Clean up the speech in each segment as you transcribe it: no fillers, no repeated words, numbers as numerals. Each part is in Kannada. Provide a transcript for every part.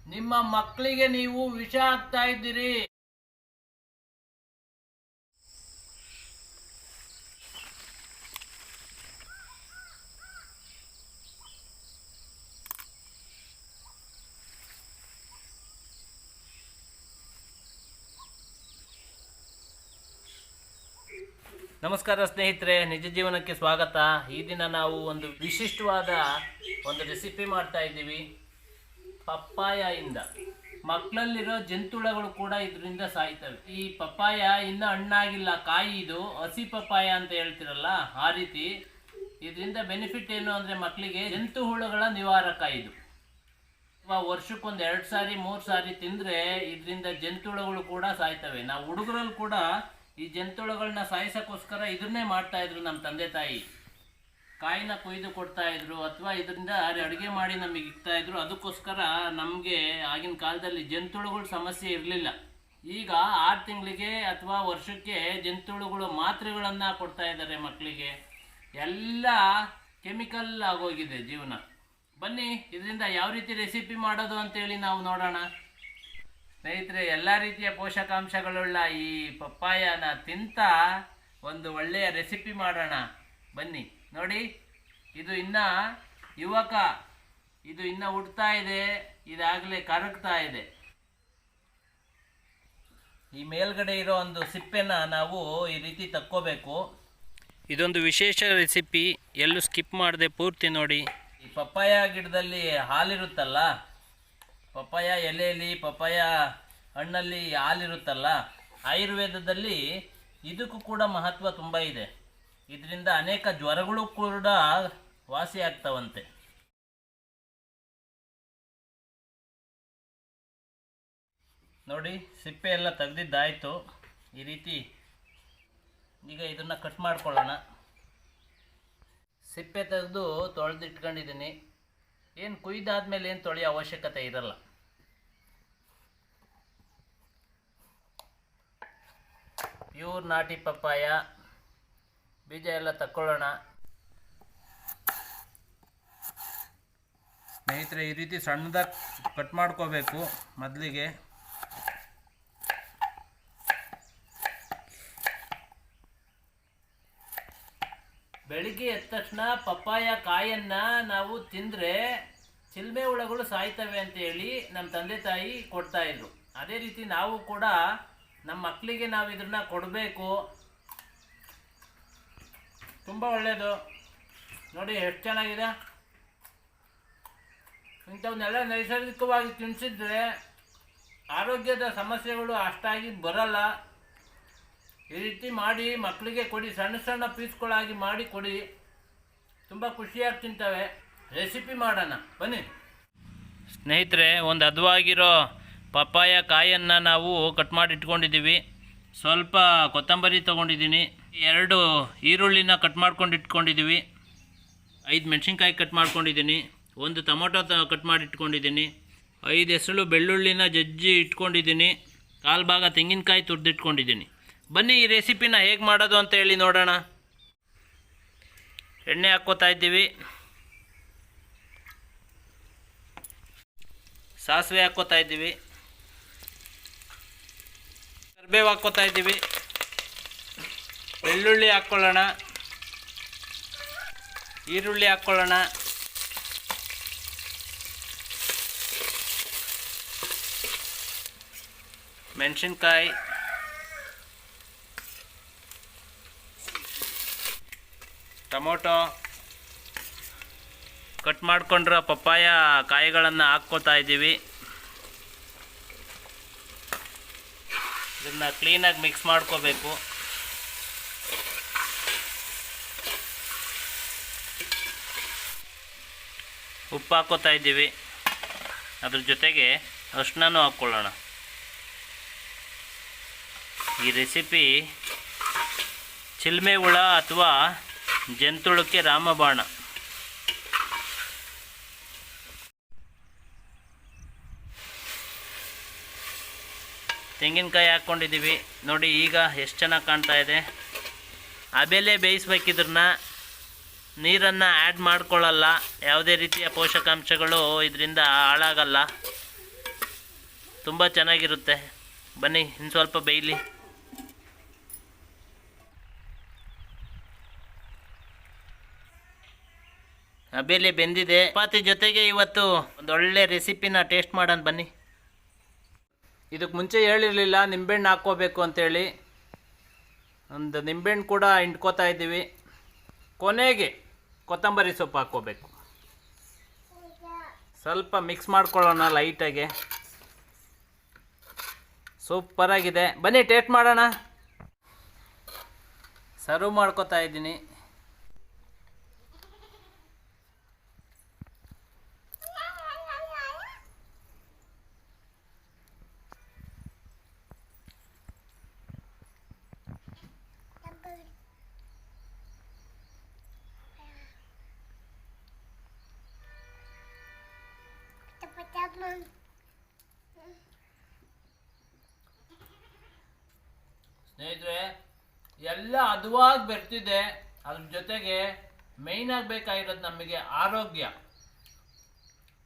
ನಿಮ್ಮ ಮಕ್ಕಳಿಗೆ ನೀವು ವಿಷ ಹಾಕ್ತಾ ಇದ್ದೀರಿ. ನಮಸ್ಕಾರ ಸ್ನೇಹಿತರೆ, ನಿಜ ಜೀವನಕ್ಕೆ ಸ್ವಾಗತ. ಈ ದಿನ ನಾವು ಒಂದು ವಿಶಿಷ್ಟವಾದ ಒಂದು ರೆಸಿಪಿ ಮಾಡ್ತಾ ಇದ್ದೀವಿ. ಪಪ್ಪಾಯ ಇಂದ ಮಕ್ಕಳಲ್ಲಿರೋ ಜಂತುಳಗಳು ಕೂಡ ಇದರಿಂದ ಸಾಯ್ತವೆ. ಈ ಪಪ್ಪಾಯ ಇನ್ನೂ ಹಣ್ಣಾಗಿಲ್ಲ, ಕಾಯಿ, ಇದು ಹಸಿ ಪಪ್ಪಾಯ ಅಂತ ಹೇಳ್ತಿರಲ್ಲ ಆ ರೀತಿ. ಇದರಿಂದ ಬೆನಿಫಿಟ್ ಏನು ಅಂದರೆ ಮಕ್ಕಳಿಗೆ ಜಂತು ಹುಳುಗಳ ನಿವಾರಕ ಇದು. ವರ್ಷಕ್ಕೊಂದು 2 ಸಾರಿ 3 ಸಾರಿ ತಿಂದರೆ ಇದರಿಂದ ಜಂತುಳುಗಳು ಕೂಡ ಸಾಯ್ತವೆ. ನಾವು ಹುಡುಗರಲ್ಲಿ ಕೂಡ ಈ ಜಂತುಳುಗಳನ್ನ ಸಾಯಿಸೋಕ್ಕೋಸ್ಕರ ಇದನ್ನೇ ಮಾಡ್ತಾಯಿದ್ರು. ನಮ್ಮ ತಂದೆ ತಾಯಿ ಕಾಯಿನ ಕೊಯ್ದು ಕೊಡ್ತಾಯಿದ್ರು, ಅಥವಾ ಇದರಿಂದ ಅಡುಗೆ ಮಾಡಿ ನಮಗೆ ಇಕ್ತಾಯಿದ್ರು. ಅದಕ್ಕೋಸ್ಕರ ನಮಗೆ ಆಗಿನ ಕಾಲದಲ್ಲಿ ಜಂತುಳುಗಳ ಸಮಸ್ಯೆ ಇರಲಿಲ್ಲ. ಈಗ 6 ತಿಂಗಳಿಗೆ ಅಥವಾ ವರ್ಷಕ್ಕೆ ಜಂತುಳುಗಳು ಮಾತ್ರೆಗಳನ್ನು ಕೊಡ್ತಾ ಇದ್ದಾರೆ ಮಕ್ಕಳಿಗೆ. ಎಲ್ಲ ಕೆಮಿಕಲ್ ಆಗೋಗಿದೆ ಜೀವನ. ಬನ್ನಿ ಇದರಿಂದ ಯಾವ ರೀತಿ ರೆಸಿಪಿ ಮಾಡೋದು ಅಂತೇಳಿ ನಾವು ನೋಡೋಣ. ಸ್ನೇಹಿತರೆ, ಎಲ್ಲ ರೀತಿಯ ಪೋಷಕಾಂಶಗಳುಳ್ಳ ಈ ಪಪ್ಪಾಯನ ತಿಂತ ಒಂದು ಒಳ್ಳೆಯ ರೆಸಿಪಿ ಮಾಡೋಣ. ಬನ್ನಿ ನೋಡಿ. ಇದು ಇನ್ನೂ ಯುವಕ, ಇದು ಇನ್ನೂ ಹುಡ್ತಾ ಇದೆ, ಇದಾಗಲೇ ಕರಗ್ತಾ ಇದೆ. ಈ ಮೇಲ್ಗಡೆ ಇರೋ ಒಂದು ಸಿಪ್ಪೆನ ನಾವು ಈ ರೀತಿ ತಕ್ಕೋಬೇಕು. ಇದೊಂದು ವಿಶೇಷ ರೆಸಿಪಿ, ಎಲ್ಲೂ ಸ್ಕಿಪ್ ಮಾಡದೆ ಪೂರ್ತಿ ನೋಡಿ. ಈ ಪಪ್ಪಾಯ ಗಿಡದಲ್ಲಿ ಹಾಲಿರುತ್ತಲ್ಲ, ಪಪ್ಪಾಯ ಎಲೆಯಲ್ಲಿ, ಪಪ್ಪಾಯ ಹಣ್ಣಲ್ಲಿ ಹಾಲಿರುತ್ತಲ್ಲ, ಆಯುರ್ವೇದದಲ್ಲಿ ಇದಕ್ಕೂ ಕೂಡ ಮಹತ್ವ ತುಂಬ ಇದೆ. ಇದರಿಂದ ಅನೇಕ ಜ್ವರಗಳು ಕೂಡ ವಾಸಿ ಆಗ್ತವಂತೆ. ನೋಡಿ, ಸಿಪ್ಪೆ ಎಲ್ಲ ತೆಗೆದಿದ್ದಾಯಿತು. ಈ ರೀತಿ ಈಗ ಇದನ್ನು ಕಟ್ ಮಾಡ್ಕೊಳ್ಳೋಣ. ಸಿಪ್ಪೆ ತೆಗೆದು ತೊಳೆದಿಟ್ಕೊಂಡಿದ್ದೀನಿ. ಏನು ಕುಯ್ದಾದ್ಮೇಲೆ ಏನು ತೊಳೆಯೋ ಅವಶ್ಯಕತೆ ಇರಲ್ಲ. ಪ್ಯೂರ್ ನಾಟಿ ಪಪ್ಪಾಯ, ಬೀಜ ಎಲ್ಲ ತಕ್ಕೊಳ್ಳೋಣ. ಸ್ನೇಹಿತರೆ, ಈ ರೀತಿ ಸಣ್ಣದಾಗಿ ಕಟ್ ಮಾಡ್ಕೋಬೇಕು ಮೊದಲಿಗೆ. ಬೆಳಿಗ್ಗೆ ಎದ್ದ ತಕ್ಷಣ ಪಪ್ಪಾಯ ಕಾಯನ್ನು ನಾವು ತಿಂದರೆ ಚಿಲ್ಮೆ ಹುಳಗಳು ಸಾಯ್ತವೆ ಅಂತೇಳಿ ನಮ್ಮ ತಂದೆ ತಾಯಿ ಕೊಡ್ತಾಯಿದ್ರು. ಅದೇ ರೀತಿ ನಾವು ಕೂಡ ನಮ್ಮ ಮಕ್ಕಳಿಗೆ ನಾವು ಇದನ್ನು ಕೊಡಬೇಕು. ತುಂಬ ಒಳ್ಳೆಯದು. ನೋಡಿ ಎಷ್ಟು ಚೆನ್ನಾಗಿದೆ. ಇಂಥವನ್ನೆಲ್ಲ ನೈಸರ್ಗಿಕವಾಗಿ ತಿನ್ನಿಸಿದ್ರೆ ಆರೋಗ್ಯದ ಸಮಸ್ಯೆಗಳು ಅಷ್ಟಾಗಿ ಬರಲ್ಲ. ಈ ರೀತಿ ಮಾಡಿ ಮಕ್ಕಳಿಗೆ ಕೊಡಿ, ಸಣ್ಣ ಸಣ್ಣ ಪೀಸ್ಗಳಾಗಿ ಮಾಡಿ ಕೊಡಿ, ತುಂಬ ಖುಷಿಯಾಗಿ ತಿಂತವೆ. ರೆಸಿಪಿ ಮಾಡೋಣ ಬನ್ನಿ. ಸ್ನೇಹಿತರೆ, ಒಂದು ಹದವಾಗಿರೋ ಪಪ್ಪಾಯ ಕಾಯನ್ನು ನಾವು ಕಟ್ ಮಾಡಿ ಇಟ್ಕೊಂಡಿದ್ದೀವಿ. ಸ್ವಲ್ಪ ಕೊತ್ತಂಬರಿ ತೊಗೊಂಡಿದ್ದೀನಿ, 2 ಈರುಳ್ಳಿನ ಕಟ್ ಮಾಡ್ಕೊಂಡು ಇಟ್ಕೊಂಡಿದ್ದೀವಿ, 5 ಮೆಣಸಿನ್ಕಾಯಿ ಕಟ್ ಮಾಡ್ಕೊಂಡಿದ್ದೀನಿ, 1 ಟೊಮೊಟೊ ಕಟ್ ಮಾಡಿ ಇಟ್ಕೊಂಡಿದ್ದೀನಿ, 5 ಎಸಳು ಬೆಳ್ಳುಳ್ಳಿನ ಜಜ್ಜಿ ಇಟ್ಕೊಂಡಿದ್ದೀನಿ, 1/4 ಭಾಗ ತೆಂಗಿನಕಾಯಿ ತುರಿದಿಟ್ಕೊಂಡಿದ್ದೀನಿ. ಬನ್ನಿ ಈ ರೆಸಿಪಿನ ಹೇಗೆ ಮಾಡೋದು ಅಂತ ಹೇಳಿ ನೋಡೋಣ. ಎಣ್ಣೆ ಹಾಕ್ಕೋತಾ ಇದ್ದೀವಿ, ಸಾಸಿವೆ ಹಾಕ್ಕೋತಾ ಇದ್ದೀವಿ, ಕರಿಬೇವು ಹಾಕ್ಕೋತಾ ಇದ್ದೀವಿ, ಬೆಳ್ಳುಳ್ಳಿ ಹಾಕ್ಕೊಳ್ಳೋಣ, ಈರುಳ್ಳಿ ಹಾಕ್ಕೊಳ್ಳೋಣ, ಮೆಣಸಿನ್ಕಾಯಿ, ಟೊಮೊಟೊ, ಕಟ್ ಮಾಡ್ಕೊಂಡಿರೋ ಪಪ್ಪಾಯ ಕಾಯಿಗಳನ್ನು ಹಾಕ್ಕೋತಾ ಇದ್ದೀವಿ. ಇದನ್ನು ಕ್ಲೀನಾಗಿ ಮಿಕ್ಸ್ ಮಾಡ್ಕೋಬೇಕು. ಉಪ್ಪು ಹಾಕ್ಕೋತಾ ಇದ್ದೀವಿ, ಅದ್ರ ಜೊತೆಗೆ ಅರಿಶಿನನೂ ಹಾಕ್ಕೊಳ್ಳೋಣ. ಈ ರೆಸಿಪಿ ಚಿಲ್ಮೆ ಹುಳ ಅಥವಾ ಜಂತುಳಕ್ಕೆ ರಾಮಬಾಣ. ತೆಂಗಿನಕಾಯಿ ಹಾಕ್ಕೊಂಡಿದ್ದೀವಿ ನೋಡಿ, ಈಗ ಎಷ್ಟು ಚೆನ್ನಾಗಿ ಕಾಣ್ತಾ ಇದೆ. ಆಮೇಲೆ ಬೇಯಿಸ್ಬೇಕಿದ್ರನ್ನ, ನೀರನ್ನು ಆ್ಯಡ್ ಮಾಡ್ಕೊಳ್ಳಲ್ಲ. ಯಾವುದೇ ರೀತಿಯ ಪೋಷಕಾಂಶಗಳು ಇದರಿಂದ ಹಾಳಾಗಲ್ಲ. ತುಂಬ ಚೆನ್ನಾಗಿರುತ್ತೆ. ಬನ್ನಿ ಇನ್ನು ಸ್ವಲ್ಪ ಬೇಯಲಿ. ಬೇಲೆ ಬೆಂದಿದೆ. ಚಪಾತಿ ಜೊತೆಗೆ ಇವತ್ತು ಒಂದು ಒಳ್ಳೆ ರೆಸಿಪಿನ ಟೇಸ್ಟ್ ಮಾಡೋಣ ಬನ್ನಿ. ಇದಕ್ಕೆ ಮುಂಚೆ ಹೇಳಿರಲಿಲ್ಲ ನಿಂಬೆಹಣ್ಣು ಹಾಕ್ಕೋಬೇಕು ಅಂತೇಳಿ. ಒಂದು ನಿಂಬೆಹಣ್ಣು ಕೂಡ ಹಿಂಡ್ಕೋತಾ ಇದ್ದೀವಿ. ಕೊನೆಗೆ ಕೊತ್ತಂಬರಿ ಸೊಪ್ಪು ಹಾಕ್ಕೋಬೇಕು. ಸ್ವಲ್ಪ ಮಿಕ್ಸ್ ಮಾಡ್ಕೊಳ್ಳೋಣ ಲೈಟಾಗೆ. ಸೂಪರಾಗಿದೆ. ಬನ್ನಿ ಟೇಸ್ಟ್ ಮಾಡೋಣ. ಸರ್ವ್ ಮಾಡ್ಕೋತಾ ಇದ್ದೀನಿ. ಸ್ನೇಹಿತರೆ, ಎಲ್ಲ ಹದವಾಗಿ ಬೆರ್ತಿದೆ. ಅದ್ರ ಜೊತೆಗೆ ಮೇಯ್ನ್ ಆಗಬೇಕಾಗಿರೋದು ನಮಗೆ ಆರೋಗ್ಯ.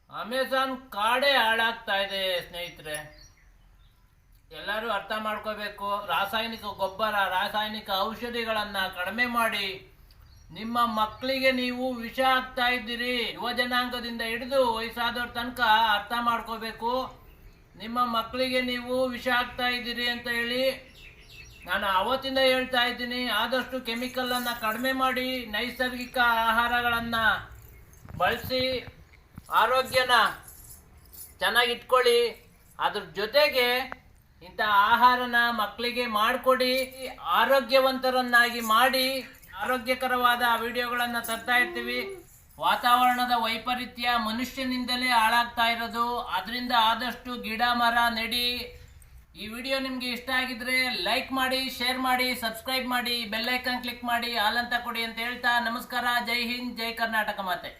ಅಮೆಝಾನ್ ಕಾಡೇ ಹಾಳಾಗ್ತಾ ಇದೆ ಸ್ನೇಹಿತರೆ. ಎಲ್ಲರೂ ಅರ್ಥ ಮಾಡ್ಕೋಬೇಕು. ರಾಸಾಯನಿಕ ಗೊಬ್ಬರ, ರಾಸಾಯನಿಕ ಔಷಧಿಗಳನ್ನು ಕಡಿಮೆ ಮಾಡಿ ನಿಮ್ಮ ಮಕ್ಕಳಿಗೆ ನೀವು ವಿಷ ಆಗ್ತಾ ಇದ್ದೀರಿ. ಯುವ ಜನಾಂಗದಿಂದ ಹಿಡಿದು ವಯಸ್ಸಾದವ್ರ ತನಕ ಅರ್ಥ ಮಾಡ್ಕೋಬೇಕು. ನಿಮ್ಮ ಮಕ್ಕಳಿಗೆ ನೀವು ವಿಷ ಆಗ್ತಾ ಇದ್ದೀರಿ ಅಂತ ಹೇಳಿ ನಾನು ಅವತ್ತಿಂದ ಹೇಳ್ತಾ ಇದ್ದೀನಿ. ಆದಷ್ಟು ಕೆಮಿಕಲನ್ನು ಕಡಿಮೆ ಮಾಡಿ ನೈಸರ್ಗಿಕ ಆಹಾರಗಳನ್ನು ಬಳಸಿ ಆರೋಗ್ಯನ ಚೆನ್ನಾಗಿಟ್ಕೊಳ್ಳಿ. ಅದ್ರ ಜೊತೆಗೆ ಇಂಥ ಆಹಾರನ ಮಕ್ಕಳಿಗೆ ಮಾಡಿಕೊಡಿ. ಆರೋಗ್ಯವಂತರನ್ನಾಗಿ ಮಾಡಿ ಆರೋಗ್ಯಕರವಾದ ವಿಡಿಯೋಗಳನ್ನು ತರ್ತಾ ಇರ್ತೀವಿ. ವಾತಾವರಣದ ವೈಪರೀತ್ಯ ಮನುಷ್ಯನಿಂದಲೇ ಹಾಳಾಗ್ತಾ ಇರೋದು. ಅದರಿಂದ ಆದಷ್ಟು ಗಿಡ ಮರ ನೆಡಿ. ಈ ವಿಡಿಯೋ ನಿಮಗೆ ಇಷ್ಟ ಆಗಿದ್ರೆ ಲೈಕ್ ಮಾಡಿ, ಶೇರ್ ಮಾಡಿ, ಸಬ್ಸ್ಕ್ರೈಬ್ ಮಾಡಿ, ಬೆಲ್ ಐಕಾನ್ ಕ್ಲಿಕ್ ಮಾಡಿ, ಆಲ್ ಅಂತ ಕೊಡಿ ಅಂತ ಹೇಳ್ತಾ ನಮಸ್ಕಾರ. ಜೈ ಹಿಂದ್, ಜೈ ಕರ್ನಾಟಕ ಮಾತೆ.